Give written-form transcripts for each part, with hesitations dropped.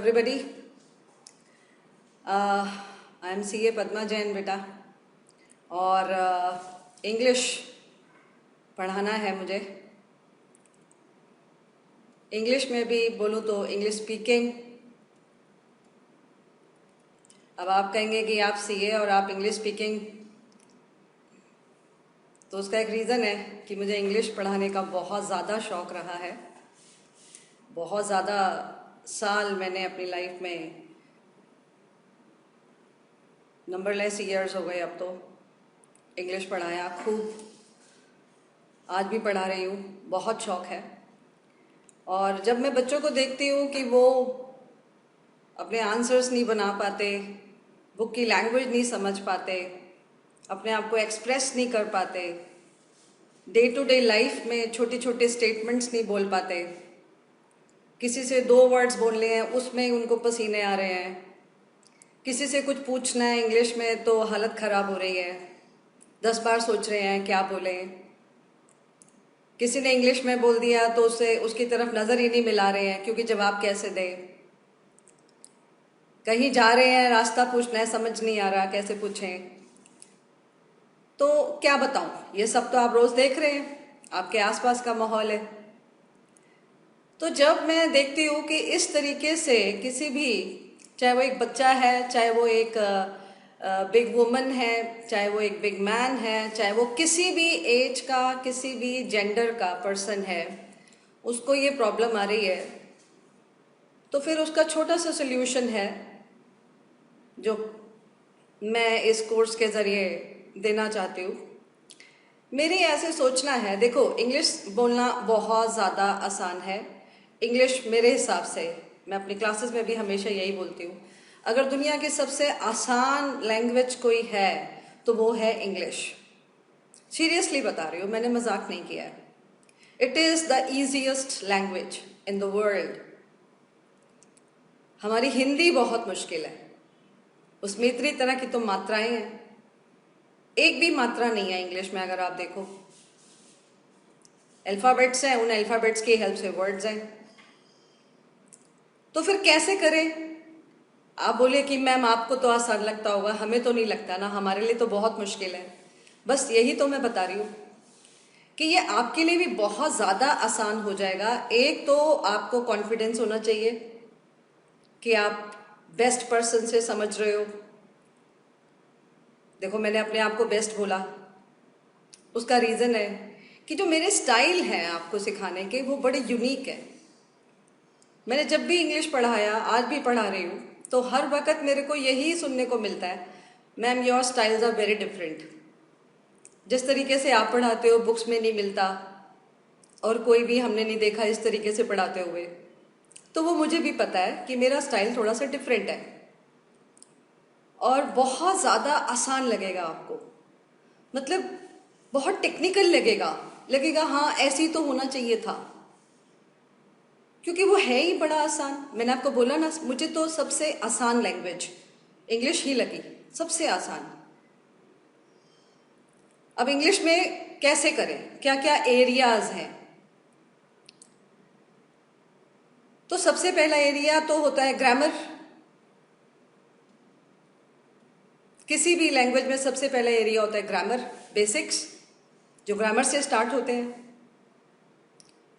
everybody. I am CA Padma Jain बेटा और English पढ़ाना है मुझे। इंग्लिश में भी बोलूँ तो इंग्लिश स्पीकिंग। अब आप कहेंगे कि आप CA और आप इंग्लिश स्पीकिंग, तो उसका एक रीज़न है कि मुझे इंग्लिश पढ़ाने का बहुत ज़्यादा शौक़ रहा है। बहुत ज़्यादा साल मैंने अपनी लाइफ में, नंबरलेस ईयर्स हो गए अब तो, इंग्लिश पढ़ाया खूब। आज भी पढ़ा रही हूँ, बहुत शौक़ है। और जब मैं बच्चों को देखती हूँ कि वो अपने आंसर्स नहीं बना पाते, बुक की लैंग्वेज नहीं समझ पाते, अपने आप को एक्सप्रेस नहीं कर पाते, डे टू डे लाइफ में छोटे छोटे स्टेटमेंट्स नहीं बोल पाते, किसी से 2 वर्ड्स बोलने हैं उसमें उनको पसीने आ रहे हैं, किसी से कुछ पूछना है इंग्लिश में तो हालत ख़राब हो रही है, 10 बार सोच रहे हैं क्या बोलें। किसी ने इंग्लिश में बोल दिया तो उससे उसकी तरफ नज़र ही नहीं मिला रहे हैं क्योंकि जवाब कैसे दें। कहीं जा रहे हैं, रास्ता पूछना है, समझ नहीं आ रहा कैसे पूछें। तो क्या बताऊं, ये सब तो आप रोज़ देख रहे हैं, आपके आसपास का माहौल है। तो जब मैं देखती हूँ कि इस तरीके से किसी भी, चाहे वो एक बच्चा है, चाहे वो एक बिग वुमन है, चाहे वो एक बिग मैन है, चाहे वो किसी भी एज का, किसी भी जेंडर का पर्सन है, उसको ये प्रॉब्लम आ रही है, तो फिर उसका छोटा सा सोल्यूशन है जो मैं इस कोर्स के ज़रिए देना चाहती हूँ। मेरी ऐसे सोचना है, देखो इंग्लिश बोलना बहुत ज़्यादा आसान है। इंग्लिश मेरे हिसाब से, मैं अपनी क्लासेस में भी हमेशा यही बोलती हूँ, अगर दुनिया की सबसे आसान लैंग्वेज कोई है तो वो है इंग्लिश। सीरियसली बता रही हूँ, मैंने मजाक नहीं किया है। It is the easiest language in the world. हमारी हिंदी बहुत मुश्किल है, उसमें इतनी तरह की तो मात्राएं हैं, एक भी मात्रा नहीं है इंग्लिश में। अगर आप देखो, अल्फ़ाबेट्स हैं, उन अल्फ़ाबेट्स की हेल्प से वर्ड्स हैं। तो फिर कैसे करें? आप बोले कि मैम आपको तो आसान लगता होगा, हमें तो नहीं लगता ना, हमारे लिए तो बहुत मुश्किल है। बस यही तो मैं बता रही हूँ कि ये आपके लिए भी बहुत ज़्यादा आसान हो जाएगा। एक तो आपको कॉन्फिडेंस होना चाहिए कि आप बेस्ट पर्सन से समझ रहे हो। देखो मैंने अपने आप को बेस्ट बोला, उसका रीज़न है कि जो मेरे स्टाइल हैं आपको सिखाने के वो बड़े यूनिक है। मैंने जब भी इंग्लिश पढ़ाया, आज भी पढ़ा रही हूँ, तो हर वक्त मेरे को यही सुनने को मिलता है, ma'am your styles are very different. जिस तरीके से आप पढ़ाते हो बुक्स में नहीं मिलता, और कोई भी हमने नहीं देखा इस तरीके से पढ़ाते हुए। तो वो मुझे भी पता है कि मेरा स्टाइल थोड़ा सा डिफरेंट है और बहुत ज़्यादा आसान लगेगा आपको, मतलब बहुत टेक्निकल लगेगा हाँ ऐसे ही तो होना चाहिए था, क्योंकि वो है ही बड़ा आसान। मैंने आपको बोला ना, मुझे तो सबसे आसान लैंग्वेज इंग्लिश ही लगी, सबसे आसान। अब इंग्लिश में कैसे करें, क्या क्या एरियाज हैं? तो सबसे पहला एरिया तो होता है ग्रामर। किसी भी लैंग्वेज में सबसे पहला एरिया होता है ग्रामर, बेसिक्स, जो ग्रामर से स्टार्ट होते हैं।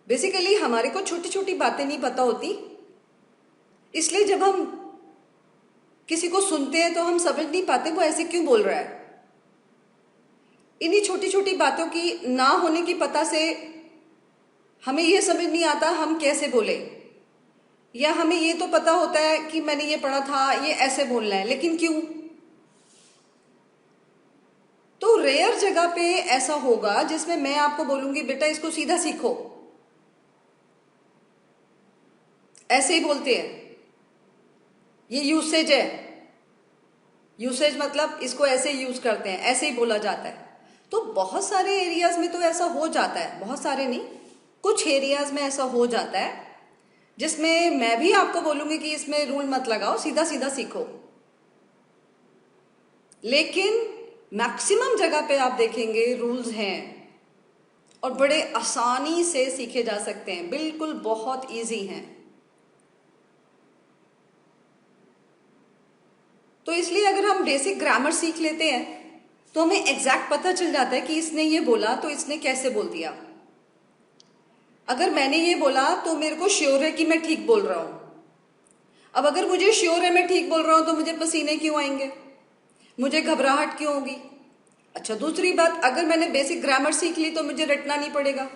बेसिकली हमारे को छोटी छोटी बातें नहीं पता होती, इसलिए जब हम किसी को सुनते हैं तो हम समझ नहीं पाते वो ऐसे क्यों बोल रहा है। इन्हीं छोटी छोटी बातों की ना होने की पता से हमें ये समझ नहीं आता हम कैसे बोले, या हमें ये तो पता होता है कि मैंने ये पढ़ा था, ये ऐसे बोलना है, लेकिन क्यों? तो रेयर जगह पे ऐसा होगा जिसमें मैं आपको बोलूंगी बेटा इसको सीधा सीखो, ऐसे ही बोलते हैं, ये यूसेज है। यूसेज मतलब इसको ऐसे यूज करते हैं, ऐसे ही बोला जाता है। तो बहुत सारे एरियाज में तो ऐसा हो जाता है, बहुत सारे नहीं, कुछ एरियाज में ऐसा हो जाता है जिसमें मैं भी आपको बोलूंगी कि इसमें रूल मत लगाओ, सीधा सीधा सीखो। लेकिन मैक्सिमम जगह पे आप देखेंगे रूल्स हैं और बड़े आसानी से सीखे जा सकते हैं, बिल्कुल बहुत इजी हैं। तो इसलिए अगर हम बेसिक ग्रामर सीख लेते हैं तो हमें एग्जैक्ट पता चल जाता है कि इसने ये बोला तो इसने कैसे बोल दिया। अगर मैंने ये बोला तो मेरे को श्योर है कि मैं ठीक बोल रहा हूं। अब अगर मुझे श्योर है मैं ठीक बोल रहा हूं तो मुझे पसीने क्यों आएंगे, मुझे घबराहट क्यों होगी। अच्छा, दूसरी बात, अगर मैंने बेसिक ग्रामर सीख ली तो मुझे रटना नहीं पड़ेगा,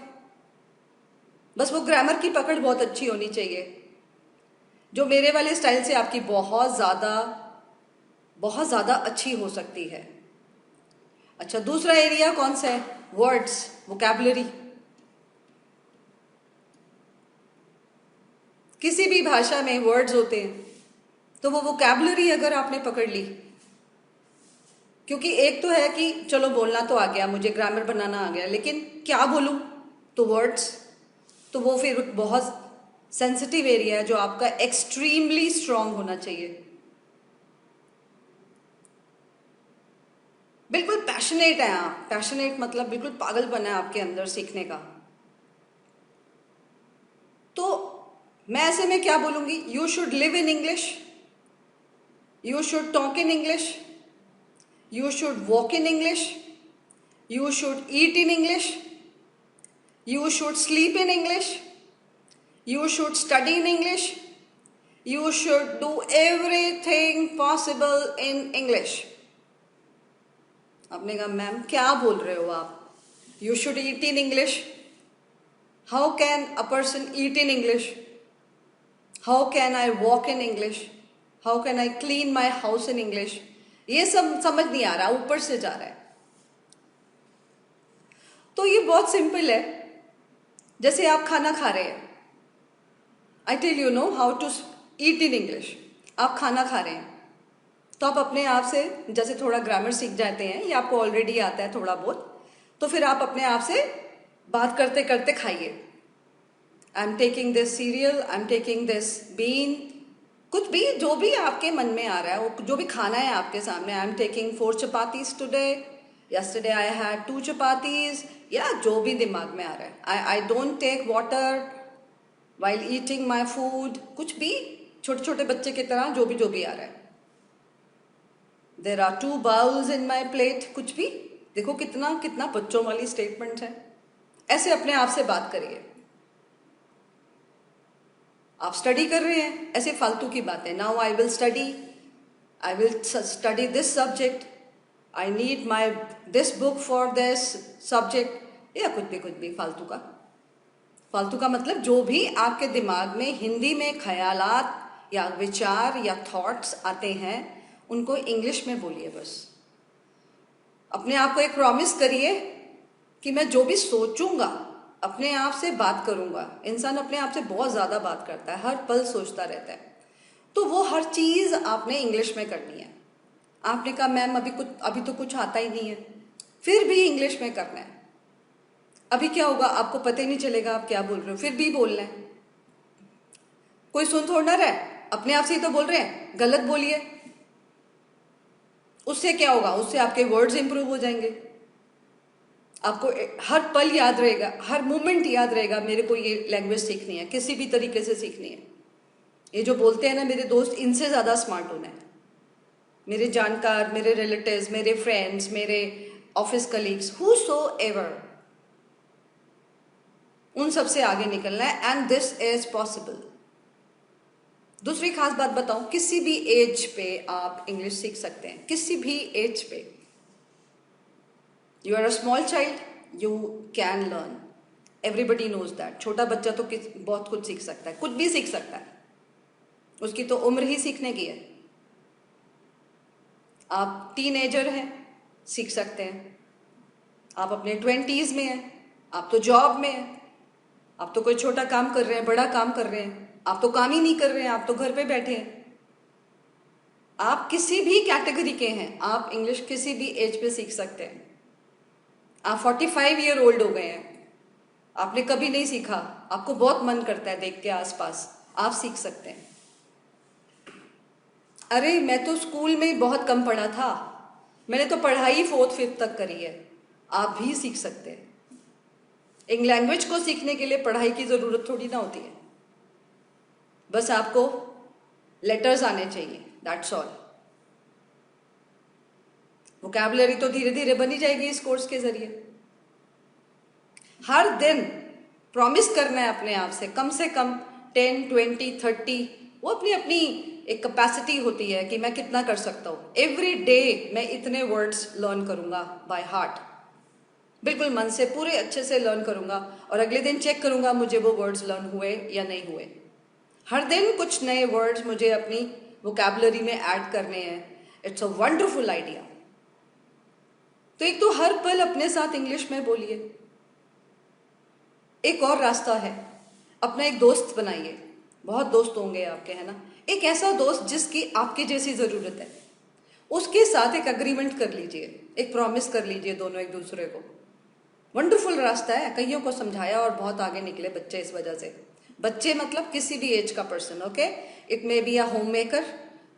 बस वो ग्रामर की पकड़ बहुत अच्छी होनी चाहिए, जो मेरे वाले स्टाइल से आपकी बहुत ज़्यादा अच्छी हो सकती है। अच्छा, दूसरा एरिया कौन सा है? Words, vocabulary. किसी भी भाषा में वर्ड्स होते हैं, तो वो वोकैबुलरी अगर आपने पकड़ ली, क्योंकि एक तो है कि चलो बोलना तो आ गया, मुझे ग्रामर बनाना आ गया, लेकिन क्या बोलूं, तो वर्ड्स, तो वो फिर बहुत सेंसिटिव एरिया है जो आपका एक्सट्रीमली स्ट्रांग होना चाहिए। बिल्कुल पैशनेट है आप, पैशनेट मतलब बिल्कुल पागलपन है आपके अंदर सीखने का। तो मैं ऐसे में क्या बोलूंगी? You should live in English, you should talk in English, you should walk in English, you should eat in English, you should sleep in English, you should study in English, you should do everything possible in English. आपने कहा ma'am क्या बोल रहे हो आप? You should eat in English. How can a person eat in English? How can I walk in English? How can I clean my house in English? ये सब समझ नहीं आ रहा, ऊपर से जा रहा है। तो ये बहुत सिंपल है। जैसे आप खाना खा रहे हैं, I tell you know how to eat in English. आप खाना खा रहे हैं तो आप अपने आप से जैसे थोड़ा ग्रामर सीख जाते हैं, या आपको ऑलरेडी आता है थोड़ा बहुत, तो फिर आप अपने आप से बात करते करते खाइए। I am taking this cereal, I am taking this bean, कुछ भी जो भी आपके मन में आ रहा है, वो जो भी खाना है आपके सामने। आई am taking 4 chapatis today, yesterday I had 2 chapatis, या जो भी दिमाग में आ रहा है। I don't take water while eating my food, कुछ भी छोटे छोटे बच्चे की तरह जो भी आ रहा है। There are 2 bowls in my plate, कुछ भी। देखो कितना कितना बच्चों वाली स्टेटमेंट है। ऐसे अपने आप से बात करिए। आप स्टडी कर रहे हैं, ऐसे फालतू की बातें, now I will study this subject, I need my this book for this subject, या कुछ भी फालतू का मतलब जो भी आपके दिमाग में हिंदी में ख्यालात या विचार या थॉट्स आते हैं उनको इंग्लिश में बोलिए। बस अपने आप को एक प्रॉमिस करिए कि मैं जो भी सोचूंगा अपने आप से बात करूंगा। इंसान अपने आप से बहुत ज़्यादा बात करता है, हर पल सोचता रहता है, तो वो हर चीज़ आपने इंग्लिश में करनी है। आपने कहा मैम अभी तो कुछ आता ही नहीं है, फिर भी इंग्लिश में करना है। अभी क्या होगा आपको पता ही नहीं चलेगा आप क्या बोल रहे हो, फिर भी बोलना है। कोई सुन थोड़ा ना रहा है, अपने आप से ही तो बोल रहे हैं, गलत बोलिए। उससे क्या होगा? उससे आपके वर्ड्स इंप्रूव हो जाएंगे, आपको हर पल याद रहेगा, हर मोमेंट याद रहेगा मेरे को ये लैंग्वेज सीखनी है, किसी भी तरीके से सीखनी है। ये जो बोलते हैं ना मेरे दोस्त, इनसे ज़्यादा स्मार्ट होना है। मेरे जानकार, मेरे रिलेटिव्स, मेरे फ्रेंड्स, मेरे office colleagues, who so ever, उन सबसे आगे निकलना है, एंड दिस इज पॉसिबल। दूसरी खास बात बताऊं, किसी भी एज पे आप इंग्लिश सीख सकते हैं, किसी भी एज पे। You are a small child, you can learn, everybody knows that. छोटा बच्चा तो बहुत कुछ सीख सकता है, कुछ भी सीख सकता है, उसकी तो उम्र ही सीखने की है। आप टीनेजर हैं, सीख सकते हैं। आप अपने 20s में हैं, आप तो जॉब में हैं, आप तो कोई छोटा काम कर रहे हैं, बड़ा काम कर रहे हैं, आप तो काम ही नहीं कर रहे हैं, आप तो घर पे बैठे हैं। आप किसी भी कैटेगरी के हैं, आप इंग्लिश किसी भी एज पे सीख सकते हैं। आप 45 ईयर ओल्ड हो गए हैं, आपने कभी नहीं सीखा, आपको बहुत मन करता है देख के आसपास, आप सीख सकते हैं। अरे मैं तो स्कूल में बहुत कम पढ़ा था, मैंने तो पढ़ाई 4th 5th तक करी है, आप भी सीख सकते हैं। एक लैंग्वेज को सीखने के लिए पढ़ाई की ज़रूरत थोड़ी ना होती है, बस आपको लेटर्स आने चाहिए, दैट्स ऑल। वोकैबुलरी तो धीरे धीरे बनी जाएगी इस कोर्स के जरिए। हर दिन प्रॉमिस करना है अपने आप से कम 10, 20, 30, वो अपनी अपनी एक कैपेसिटी होती है कि मैं कितना कर सकता हूँ। एवरी डे मैं इतने वर्ड्स लर्न करूंगा बाय हार्ट, बिल्कुल मन से पूरे अच्छे से लर्न करूंगा, और अगले दिन चेक करूंगा मुझे वो वर्ड्स लर्न हुए या नहीं हुए। हर दिन कुछ नए वर्ड्स मुझे अपनी वोकैबुलरी में ऐड करने हैं। It's a wonderful idea. तो एक तो हर पल अपने साथ इंग्लिश में बोलिए। एक और रास्ता है, अपना एक दोस्त बनाइए। बहुत दोस्त होंगे आपके, है ना? एक ऐसा दोस्त जिसकी आपकी जैसी जरूरत है, उसके साथ एक अग्रीमेंट कर लीजिए, एक प्रॉमिस कर लीजिए दोनों एक दूसरे को। वंडरफुल रास्ता है। कईयों को समझाया और बहुत आगे निकले बच्चे इस वजह से। बच्चे मतलब किसी भी एज का person, okay? It may be a home maker,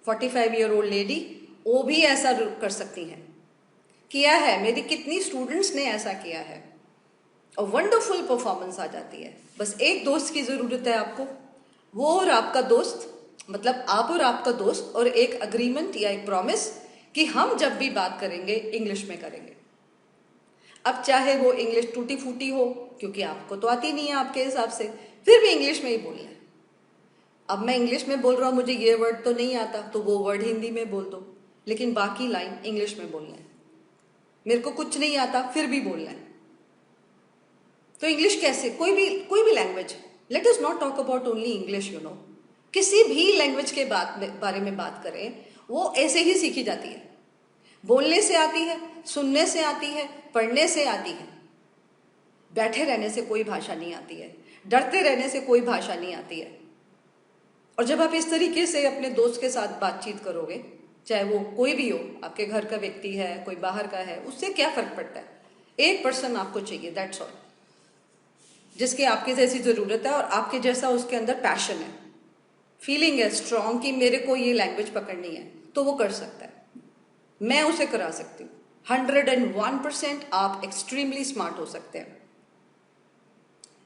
45-year-old lady, वो भी ऐसा कर सकती हैं। किया है, मेरी कितनी स्टूडेंट्स ने ऐसा किया है और वंडरफुल परफॉर्मेंस आ जाती है। बस एक दोस्त की जरूरत है आपको, वो और आपका दोस्त, मतलब आप और आपका दोस्त, और एक अग्रीमेंट या एक प्रॉमिस कि हम जब भी बात करेंगे इंग्लिश में करेंगे। अब चाहे वो इंग्लिश टूटी फूटी हो, क्योंकि आपको तो आती नहीं है आपके हिसाब से, फिर भी इंग्लिश में ही बोलना है। अब मैं इंग्लिश में बोल रहा हूं, मुझे ये वर्ड तो नहीं आता, तो वो वर्ड हिंदी में बोल दो, लेकिन बाकी लाइन इंग्लिश में बोलना है। मेरे को कुछ नहीं आता, फिर भी बोलना है। तो इंग्लिश कैसे? कोई भी language, let us not talk about only English, you know, किसी भी लैंग्वेज के बारे में बात करें, वो ऐसे ही सीखी जाती है। बोलने से आती है, सुनने से आती है, पढ़ने से आती है। बैठे रहने से कोई भाषा नहीं आती है, डरते रहने से कोई भाषा नहीं आती है। और जब आप इस तरीके से अपने दोस्त के साथ बातचीत करोगे, चाहे वो कोई भी हो, आपके घर का व्यक्ति है, कोई बाहर का है, उससे क्या फर्क पड़ता है? एक पर्सन आपको चाहिए, दैट्स ऑल, जिसकी आपकी जैसी जरूरत है और आपके जैसा उसके अंदर पैशन है, फीलिंग है स्ट्रांग कि मेरे को ये लैंग्वेज पकड़नी है, तो वो कर सकता है। मैं उसे करा सकती हूँ। 101% आप एक्सट्रीमली स्मार्ट हो सकते हैं।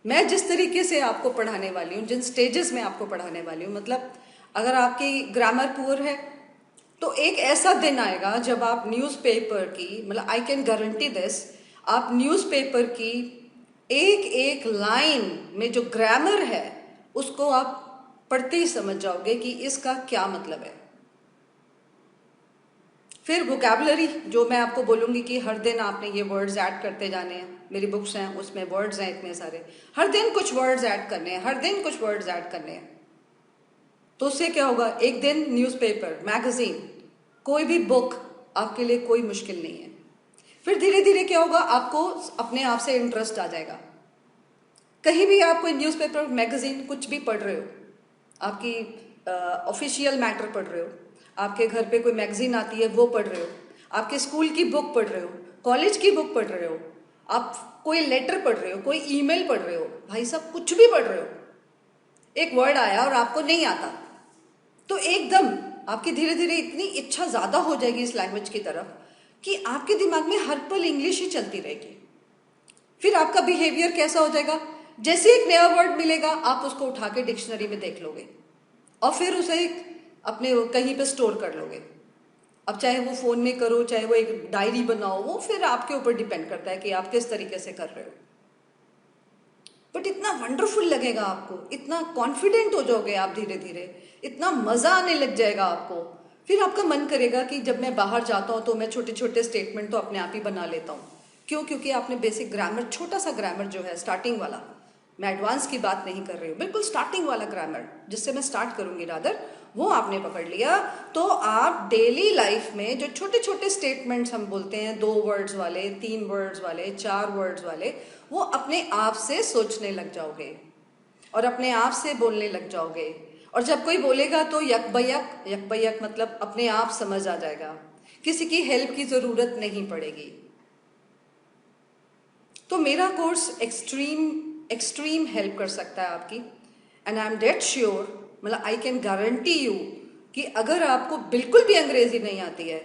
मैं जिस तरीके से आपको पढ़ाने वाली हूँ, जिन स्टेजेस में आपको पढ़ाने वाली हूँ, मतलब अगर आपकी ग्रामर पुअर है तो एक ऐसा दिन आएगा जब आप न्यूज़पेपर की, मतलब आई कैन गारंटी दिस, आप न्यूज़पेपर की एक एक लाइन में जो ग्रामर है उसको आप पढ़ते ही समझ जाओगे कि इसका क्या मतलब है। फिर वोकैबुलरी, जो मैं आपको बोलूँगी कि हर दिन आपने ये वर्ड्स ऐड करते जाने हैं। मेरी बुक्स हैं, उसमें वर्ड्स हैं इतने सारे, हर दिन कुछ वर्ड्स ऐड करने हैं, हर दिन कुछ वर्ड्स ऐड करने हैं। तो उससे क्या होगा? एक दिन न्यूज़पेपर, मैगजीन, कोई भी बुक आपके लिए कोई मुश्किल नहीं है। फिर धीरे धीरे क्या होगा? आपको अपने आप से इंटरेस्ट आ जाएगा। कहीं भी आप कोई न्यूज़पेपर, मैगजीन कुछ भी पढ़ रहे हो, आपकी ऑफिशियल मैटर पढ़ रहे हो, आपके घर पे कोई मैगजीन आती है वो पढ़ रहे हो, आपके स्कूल की बुक पढ़ रहे हो, कॉलेज की बुक पढ़ रहे हो, आप कोई लेटर पढ़ रहे हो, कोई ईमेल पढ़ रहे हो, भाई साहब कुछ भी पढ़ रहे हो, एक वर्ड आया और आपको नहीं आता, तो एकदम आपकी धीरे धीरे इतनी इच्छा ज्यादा हो जाएगी इस लैंग्वेज की तरफ कि आपके दिमाग में हर पल इंग्लिश ही चलती रहेगी। फिर आपका बिहेवियर कैसा हो जाएगा? जैसे एक नया वर्ड मिलेगा आप उसको उठा के डिक्शनरी में देख लोगे और फिर उसे अपने कहीं पे स्टोर कर लोगे। अब चाहे वो फोन में करो, चाहे वो एक डायरी बनाओ, वो फिर आपके ऊपर डिपेंड करता है कि आप किस तरीके से कर रहे हो। बट इतना वंडरफुल लगेगा आपको, इतना कॉन्फिडेंट हो जाओगे आप धीरे धीरे, इतना मजा आने लग जाएगा आपको। फिर आपका मन करेगा कि जब मैं बाहर जाता हूँ तो मैं छोटे छोटे स्टेटमेंट तो अपने आप ही बना लेता हूँ। क्यों? क्योंकि आपने बेसिक ग्रामर, छोटा सा ग्रामर जो है स्टार्टिंग वाला, मैं एडवांस की बात नहीं कर रही हूँ, बिल्कुल स्टार्टिंग वाला ग्रामर जिससे मैं स्टार्ट करूंगी रादर, वो आपने पकड़ लिया। तो आप डेली लाइफ में जो छोटे छोटे स्टेटमेंट्स हम बोलते हैं, 2 वर्ड्स वाले, 3 वर्ड्स वाले, 4 वर्ड्स वाले, वो अपने आप से सोचने लग जाओगे और अपने आप से बोलने लग जाओगे। और जब कोई बोलेगा तो यक बयक, यक बयक मतलब अपने आप समझ आ जाएगा, किसी की हेल्प की जरूरत नहीं पड़ेगी। तो मेरा कोर्स एक्सट्रीम हेल्प कर सकता है आपकी, and I am dead sure, मतलब आई कैन गारंटी यू कि अगर आपको बिल्कुल भी अंग्रेजी नहीं आती है,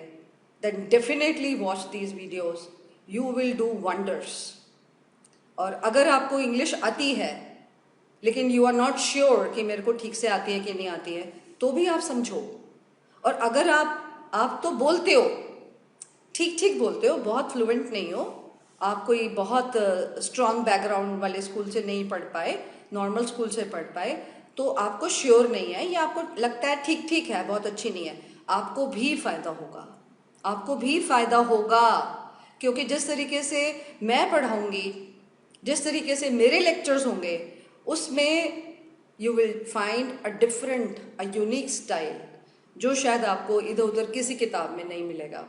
then definitely watch these videos, you will do wonders. और अगर आपको इंग्लिश आती है लेकिन यू आर नॉट श्योर कि मेरे को ठीक से आती है कि नहीं आती है, तो भी आप समझो। और अगर आप तो बोलते हो ठीक ठीक बोलते हो, बहुत फ्लुएंट नहीं हो आप, कोई बहुत स्ट्रांग बैकग्राउंड वाले स्कूल से नहीं पढ़ पाए, नॉर्मल स्कूल से पढ़ पाए, तो आपको श्योर नहीं है या आपको लगता है ठीक ठीक है, बहुत अच्छी नहीं है, आपको भी फायदा होगा, आपको भी फायदा होगा। क्योंकि जिस तरीके से मैं पढ़ाऊंगी, जिस तरीके से मेरे लेक्चर्स होंगे, उसमें you will find a different, a unique style, जो शायद आपको इधर उधर किसी किताब में नहीं मिलेगा।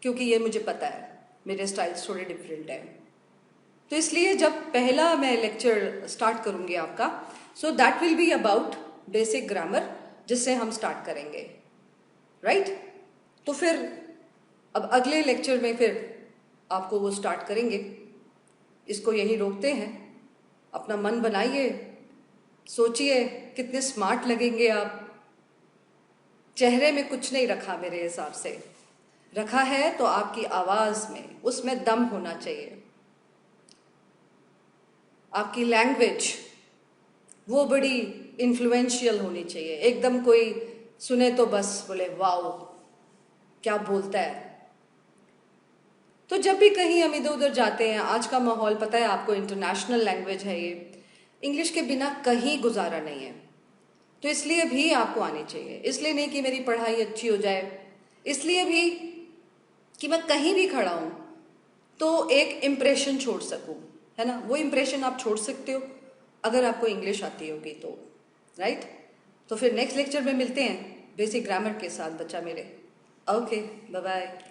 क्योंकि ये मुझे पता है मेरे स्टाइल्स थोड़े डिफरेंट हैं। तो इसलिए जब पहला मैं लेक्चर स्टार्ट करूंगी आपका, so that will be about basic grammar, जिससे हम स्टार्ट करेंगे, राइट? तो फिर अब अगले लेक्चर में फिर आपको वो स्टार्ट करेंगे। इसको यही रोकते हैं, अपना मन बनाइए, सोचिए कितने स्मार्ट लगेंगे आप। चेहरे में कुछ नहीं रखा मेरे हिसाब से, रखा है तो आपकी आवाज में, उसमें दम होना चाहिए। आपकी लैंग्वेज वो बड़ी इन्फ्लुएंशियल होनी चाहिए, एकदम कोई सुने तो बस बोले वाओ क्या बोलता है। तो जब भी कहीं हम इधर उधर जाते हैं, आज का माहौल पता है आपको, इंटरनेशनल लैंग्वेज है ये, इंग्लिश के बिना कहीं गुजारा नहीं है। तो इसलिए भी आपको आनी चाहिए, इसलिए नहीं कि मेरी पढ़ाई अच्छी हो जाए, इसलिए भी कि मैं कहीं भी खड़ा हूँ तो एक इम्प्रेशन छोड़ सकूँ, है ना? वो इम्प्रेशन आप छोड़ सकते हो अगर आपको इंग्लिश आती होगी तो, राइट? तो फिर नेक्स्ट लेक्चर में मिलते हैं बेसिक ग्रामर के साथ बच्चा मेरे। Okay, bye bye.